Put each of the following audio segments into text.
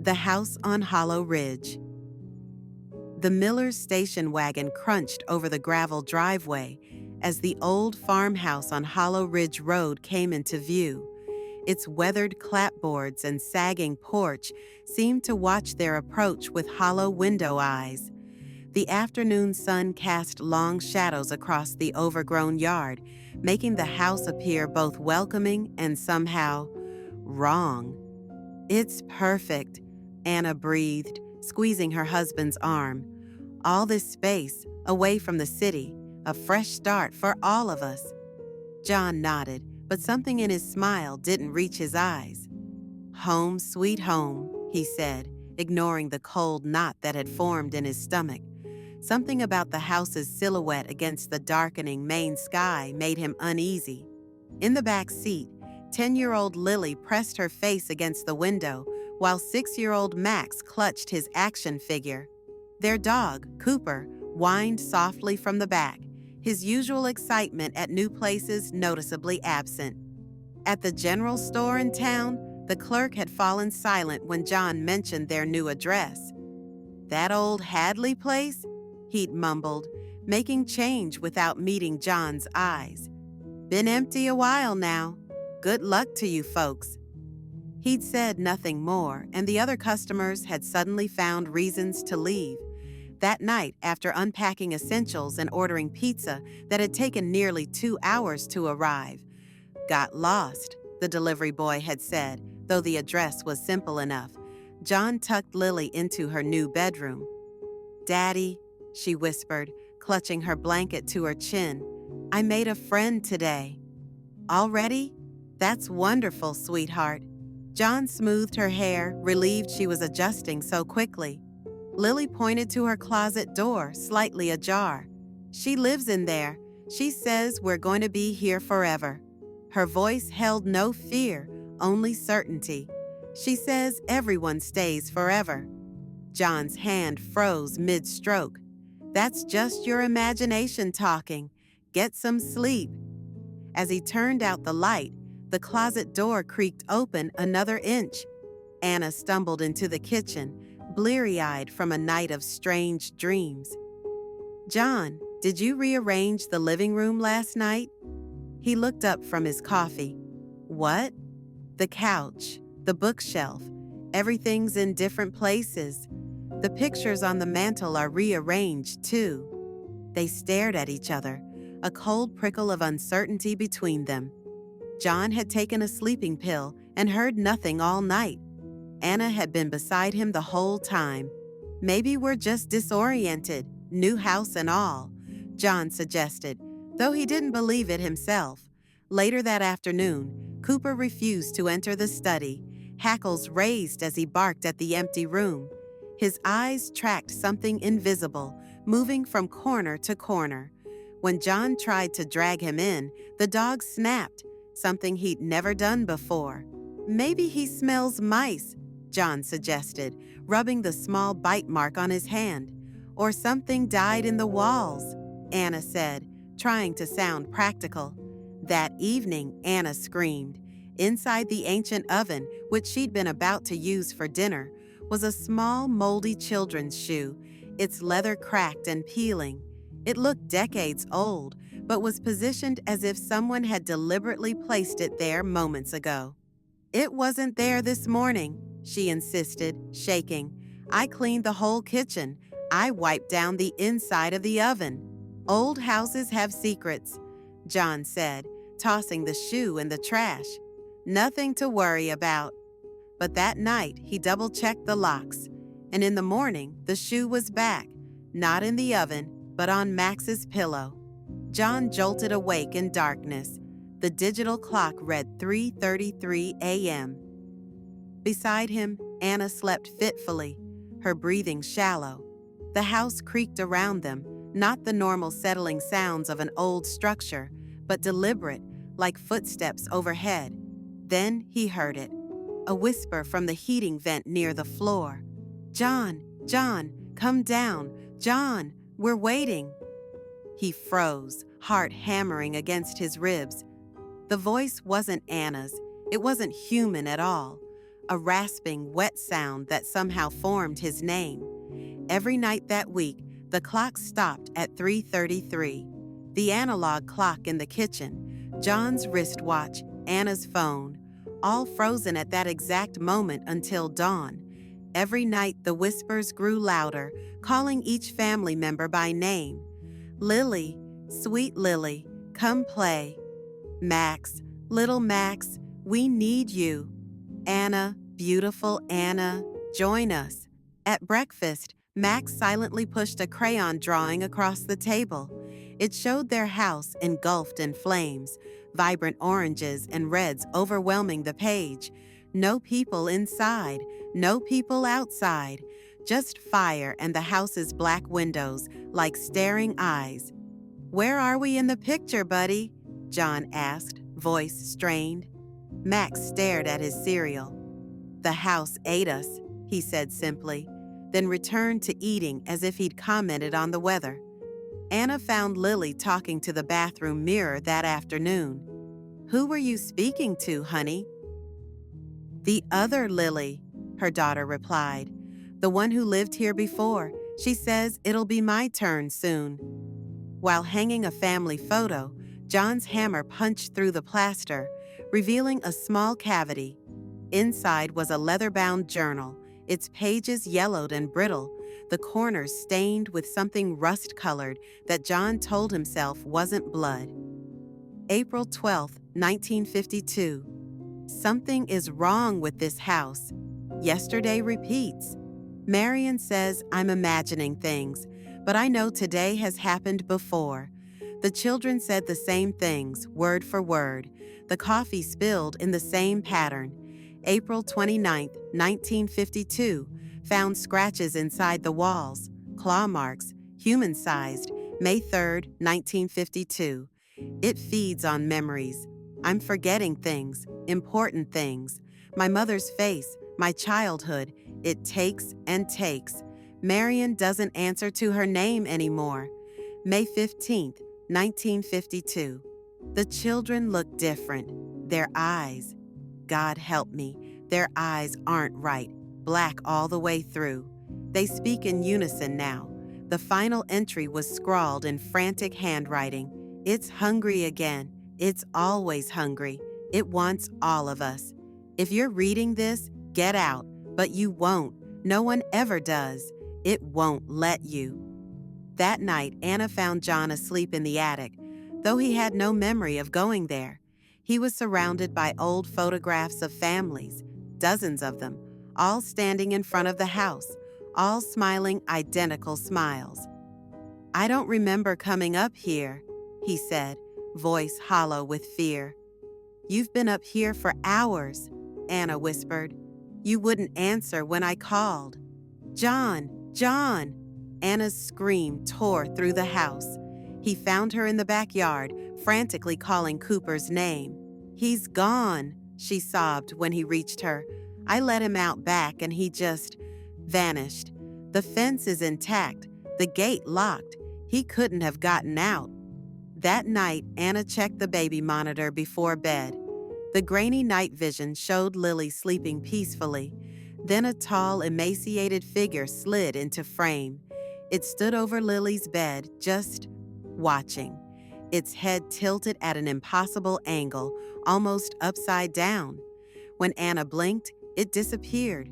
The House on Hollow Ridge. The Miller's station wagon crunched over the gravel driveway as the old farmhouse on Hollow Ridge Road came into view. Its weathered clapboards and sagging porch seemed to watch their approach with hollow window eyes. The afternoon sun cast long shadows across the overgrown yard, making the house appear both welcoming and somehow wrong. "It's perfect," Anna breathed, squeezing her husband's arm. "All this space, away from the city, a fresh start for all of us." John nodded, but something in his smile didn't reach his eyes. "Home sweet home," he said, ignoring the cold knot that had formed in his stomach. Something about the house's silhouette against the darkening Maine sky made him uneasy. In the back seat, 10-year-old Lily pressed her face against the window, while 6-year-old Max clutched his action figure. Their dog, Cooper, whined softly from the back, his usual excitement at new places noticeably absent. At the general store in town, the clerk had fallen silent when John mentioned their new address. "That old Hadley place?" he'd mumbled, making change without meeting John's eyes. "Been empty a while now. Good luck to you folks." He'd said nothing more, and the other customers had suddenly found reasons to leave. That night, after unpacking essentials and ordering pizza that had taken nearly 2 hours to arrive, "Got lost," the delivery boy had said, though the address was simple enough. John tucked Lily into her new bedroom. "Daddy," she whispered, clutching her blanket to her chin, "I made a friend today." "Already? That's wonderful, sweetheart." John smoothed her hair, relieved she was adjusting so quickly. Lily pointed to her closet door, slightly ajar. "She lives in there. She says we're going to be here forever." Her voice held no fear, only certainty. "She says everyone stays forever." John's hand froze mid-stroke. "That's just your imagination talking. Get some sleep." As he turned out the light, the closet door creaked open another inch. Anna stumbled into the kitchen, bleary-eyed from a night of strange dreams. "John, did you rearrange the living room last night?" He looked up from his coffee. "What?" "The couch, the bookshelf, everything's in different places. The pictures on the mantel are rearranged, too." They stared at each other, a cold prickle of uncertainty between them. John had taken a sleeping pill and heard nothing all night. Anna had been beside him the whole time. "Maybe we're just disoriented, new house and all," John suggested, though he didn't believe it himself. Later that afternoon, Cooper refused to enter the study, hackles raised as he barked at the empty room. His eyes tracked something invisible, moving from corner to corner. When John tried to drag him in, the dog snapped, something he'd never done before. "Maybe he smells mice," John suggested, rubbing the small bite mark on his hand. "Or something died in the walls," Anna said, trying to sound practical. That evening, Anna screamed. Inside the ancient oven, which she'd been about to use for dinner, was a small, moldy children's shoe, its leather cracked and peeling. It looked decades old, but was positioned as if someone had deliberately placed it there moments ago. "It wasn't there this morning," she insisted, shaking. "I cleaned the whole kitchen. I wiped down the inside of the oven." "Old houses have secrets," John said, tossing the shoe in the trash. "Nothing to worry about." But that night, he double-checked the locks, and in the morning, the shoe was back, not in the oven, but on Max's pillow. John jolted awake in darkness. The digital clock read 3:33 a.m. Beside him, Anna slept fitfully, her breathing shallow. The house creaked around them, not the normal settling sounds of an old structure, but deliberate, like footsteps overhead. Then he heard it, a whisper from the heating vent near the floor. "John, John, come down. John, we're waiting." He froze, heart hammering against his ribs. The voice wasn't Anna's. It wasn't human at all. a rasping, wet sound that somehow formed his name. Every night that week, the clock stopped at 3:33. The analog clock in the kitchen, John's wristwatch, Anna's phone, all frozen at that exact moment until dawn. Every night the whispers grew louder, calling each family member by name. Lily, sweet Lily, come play. Max, little Max, we need you. Anna, beautiful Anna, join us. At breakfast, Max silently pushed a crayon drawing across the table. It showed their house engulfed in flames, vibrant oranges and reds overwhelming the page. No people inside, no people outside, just fire and the house's black windows like staring eyes. "Where are we in the picture, buddy?" John asked, voice strained. Max stared at his cereal. "The house ate us," he said simply, then returned to eating as if he'd commented on the weather. Anna found Lily talking to the bathroom mirror that afternoon. "Who were you speaking to, honey?" "The other Lily," her daughter replied. "The one who lived here before. She says it'll be my turn soon." While hanging a family photo, John's hammer punched through the plaster, revealing a small cavity. Inside was a leather-bound journal, its pages yellowed and brittle, the corners stained with something rust-colored that John told himself wasn't blood. April 12, 1952. Something is wrong with this house. Yesterday repeats. Marion says I'm imagining things, but I know today has happened before. The children said the same things, word for word. The coffee spilled in the same pattern. April 29, 1952, found scratches inside the walls, claw marks, human-sized, May 3, 1952. It feeds on memories. I'm forgetting things, important things. My mother's face, my childhood. It takes and takes. Marion doesn't answer to her name anymore. May 15, 1952. The children look different. Their eyes. God help me, their eyes aren't right, black all the way through. They speak in unison now. The final entry was scrawled in frantic handwriting. It's hungry again. It's always hungry. It wants all of us. If you're reading this, get out, but you won't. No one ever does. It won't let you. That night, Anna found John asleep in the attic, though he had no memory of going there. He was surrounded by old photographs of families, dozens of them, all standing in front of the house, all smiling identical smiles. "I don't remember coming up here," he said, voice hollow with fear. "You've been up here for hours," Anna whispered. "You wouldn't answer when I called." "John, John!" Anna's scream tore through the house. He found her in the backyard, frantically calling Cooper's name. "He's gone," she sobbed when he reached her. "I let him out back and he just vanished. The fence is intact, the gate locked. He couldn't have gotten out." That night, Anna checked the baby monitor before bed. The grainy night vision showed Lily sleeping peacefully. Then a tall, emaciated figure slid into frame. It stood over Lily's bed, just watching. Its head tilted at an impossible angle, almost upside down. When Anna blinked, it disappeared.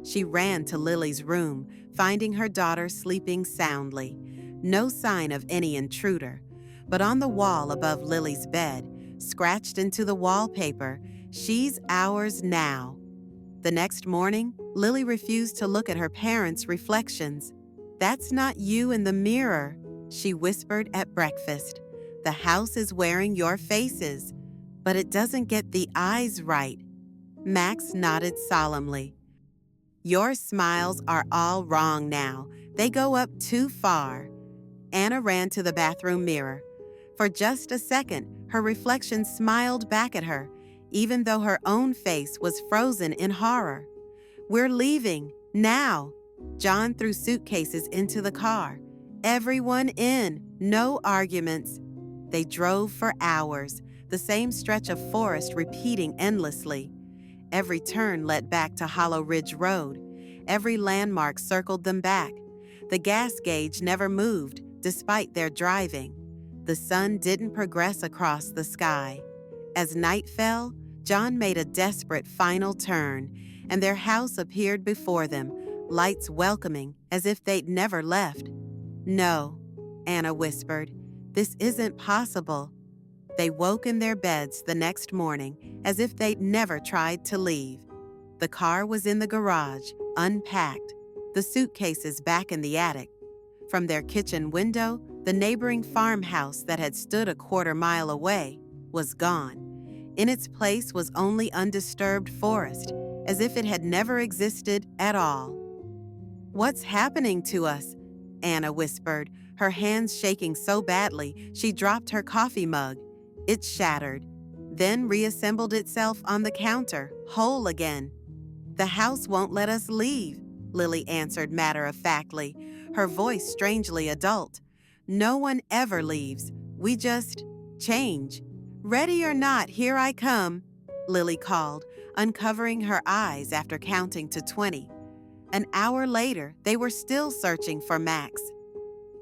She ran to Lily's room, finding her daughter sleeping soundly. No sign of any intruder. But on the wall above Lily's bed, scratched into the wallpaper, "She's ours now." The next morning, Lily refused to look at her parents' reflections. "That's not you in the mirror," she whispered at breakfast. "The house is wearing your faces, but it doesn't get the eyes right." Max nodded solemnly. "Your smiles are all wrong now. They go up too far." Anna ran to the bathroom mirror. For just a second, her reflection smiled back at her, even though her own face was frozen in horror. "We're leaving, now." John threw suitcases into the car. Everyone in, no arguments. They drove for hours, the same stretch of forest repeating endlessly. Every turn led back to Hollow Ridge Road. Every landmark circled them back. The gas gauge never moved, despite their driving. The sun didn't progress across the sky. As night fell, John made a desperate final turn, and their house appeared before them, lights welcoming, as if they'd never left. "No," Anna whispered. "This isn't possible." They woke in their beds the next morning, as if they'd never tried to leave. The car was in the garage, unpacked, the suitcases back in the attic. From their kitchen window, the neighboring farmhouse that had stood a quarter-mile away was gone. In its place was only undisturbed forest, as if it had never existed at all. "What's happening to us?" Anna whispered, her hands shaking so badly she dropped her coffee mug. It shattered, then reassembled itself on the counter, whole again. "The house won't let us leave," Lily answered matter-of-factly, her voice strangely adult. "No one ever leaves. We just change. Ready or not, here I come," Lily called, uncovering her eyes after counting to 20. An hour later, they were still searching for Max.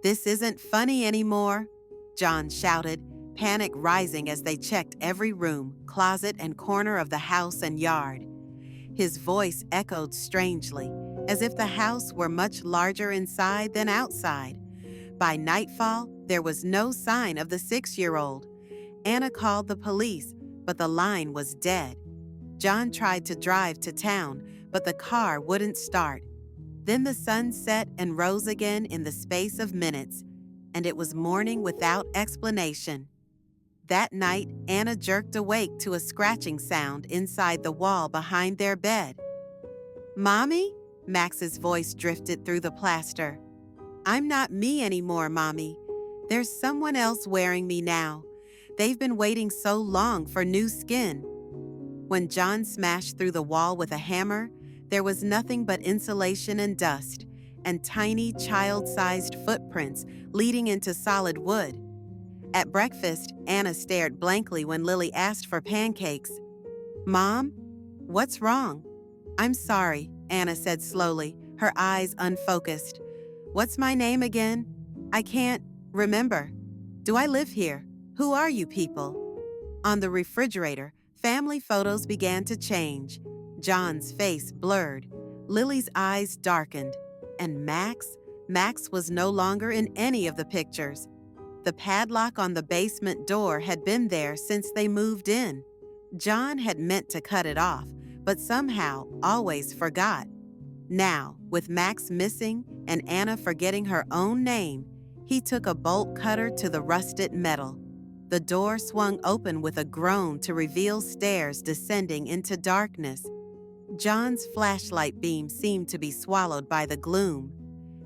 "This isn't funny anymore," John shouted, panic rising as they checked every room, closet, and corner of the house and yard. His voice echoed strangely, as if the house were much larger inside than outside. By nightfall, there was no sign of the 6-year-old. Anna called the police, but the line was dead. John tried to drive to town, but the car wouldn't start. Then the sun set and rose again in the space of minutes, and it was morning without explanation. That night, Anna jerked awake to a scratching sound inside the wall behind their bed. "Mommy?" Max's voice drifted through the plaster. "I'm not me anymore, Mommy. There's someone else wearing me now. They've been waiting so long for new skin." When John smashed through the wall with a hammer, there was nothing but insulation and dust, and tiny child-sized footprints leading into solid wood. At breakfast, Anna stared blankly when Lily asked for pancakes. "Mom, what's wrong?" "I'm sorry," Anna said slowly, her eyes unfocused. "What's my name again? I can't remember. Do I live here? Who are you people?" On the refrigerator, family photos began to change. John's face blurred. Lily's eyes darkened. And Max was no longer in any of the pictures. The padlock on the basement door had been there since they moved in. John had meant to cut it off, but somehow always forgot. Now, with Max missing and Anna forgetting her own name, he took a bolt cutter to the rusted metal. The door swung open with a groan to reveal stairs descending into darkness. John's flashlight beam seemed to be swallowed by the gloom.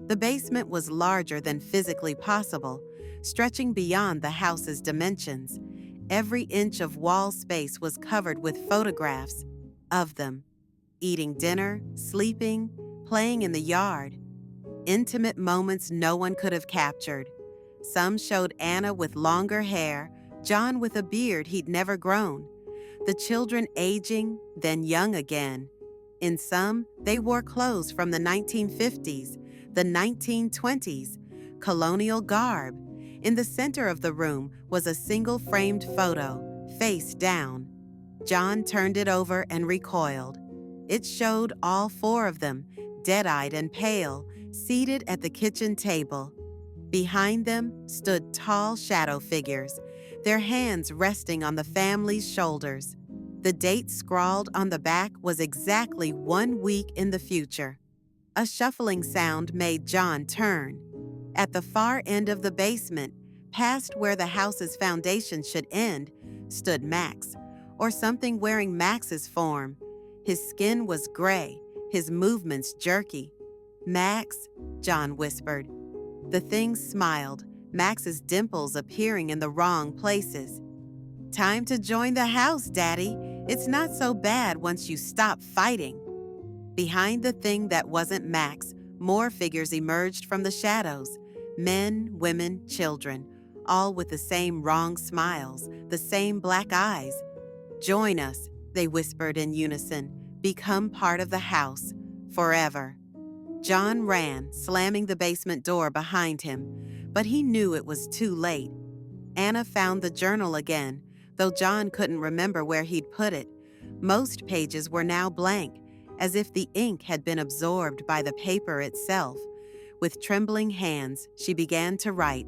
The basement was larger than physically possible, stretching beyond the house's dimensions. Every inch of wall space was covered with photographs of them, eating dinner, sleeping, playing in the yard. Intimate moments no one could have captured. Some showed Anna with longer hair, John with a beard he'd never grown. The children aging, then young again. In some, they wore clothes from the 1950s, the 1920s, colonial garb. In the center of the room was a single framed photo, face down. John turned it over and recoiled. It showed all 4 of them, dead-eyed and pale, seated at the kitchen table. Behind them stood tall shadow figures, their hands resting on the family's shoulders. The date scrawled on the back was exactly 1 week in the future. A shuffling sound made John turn. At the far end of the basement, past where the house's foundation should end, stood Max, or something wearing Max's form. His skin was gray, his movements jerky. "Max," John whispered. The thing smiled, Max's dimples appearing in the wrong places. "Time to join the house, Daddy. It's not so bad once you stop fighting." Behind the thing that wasn't Max, more figures emerged from the shadows. Men, women, children, all with the same wrong smiles, the same black eyes. "Join us," they whispered in unison. Become part of the house, forever. John ran, slamming the basement door behind him, but he knew it was too late. Anna found the journal again, though John couldn't remember where he'd put it. Most pages were now blank, as if the ink had been absorbed by the paper itself. With trembling hands, she began to write.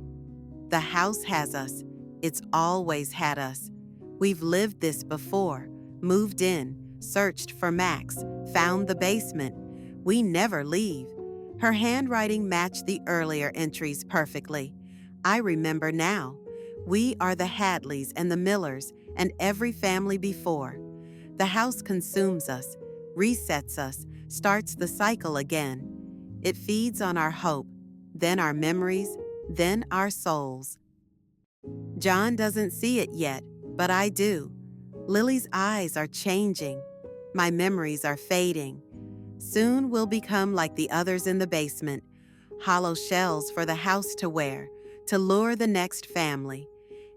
The house has us. It's always had us. We've lived this before, moved in, searched for Max, found the basement. We never leave. Her handwriting matched the earlier entries perfectly. I remember now. We are the Hadleys and the Millers and every family before. The house consumes us, resets us, starts the cycle again. It feeds on our hope, then our memories, then our souls. John doesn't see it yet, but I do. Lily's eyes are changing. My memories are fading. Soon we'll become like the others in the basement, hollow shells for the house to wear, to lure the next family.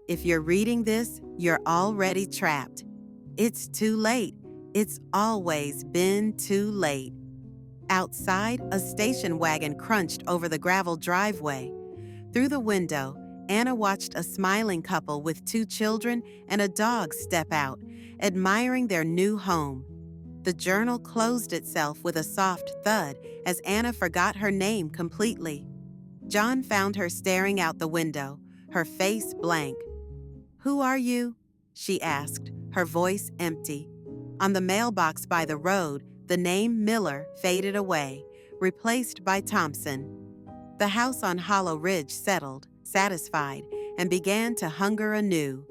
If you're reading this, you're already trapped. It's too late. It's always been too late. Outside, a station wagon crunched over the gravel driveway. Through the window, Anna watched a smiling couple with 2 children and a dog step out, admiring their new home. The journal closed itself with a soft thud as Anna forgot her name completely. John found her staring out the window, her face blank. "Who are you?" she asked, her voice empty. On the mailbox by the road, the name Miller faded away, replaced by Thompson. The house on Hollow Ridge settled, satisfied, and began to hunger anew.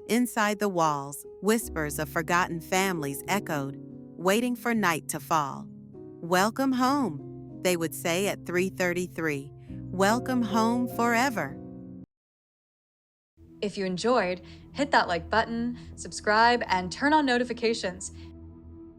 Inside the walls, whispers of forgotten families echoed, waiting for night to fall. "Welcome home," they would say at 3:33. "Welcome home forever." If you enjoyed, hit that like button, subscribe, and turn on notifications.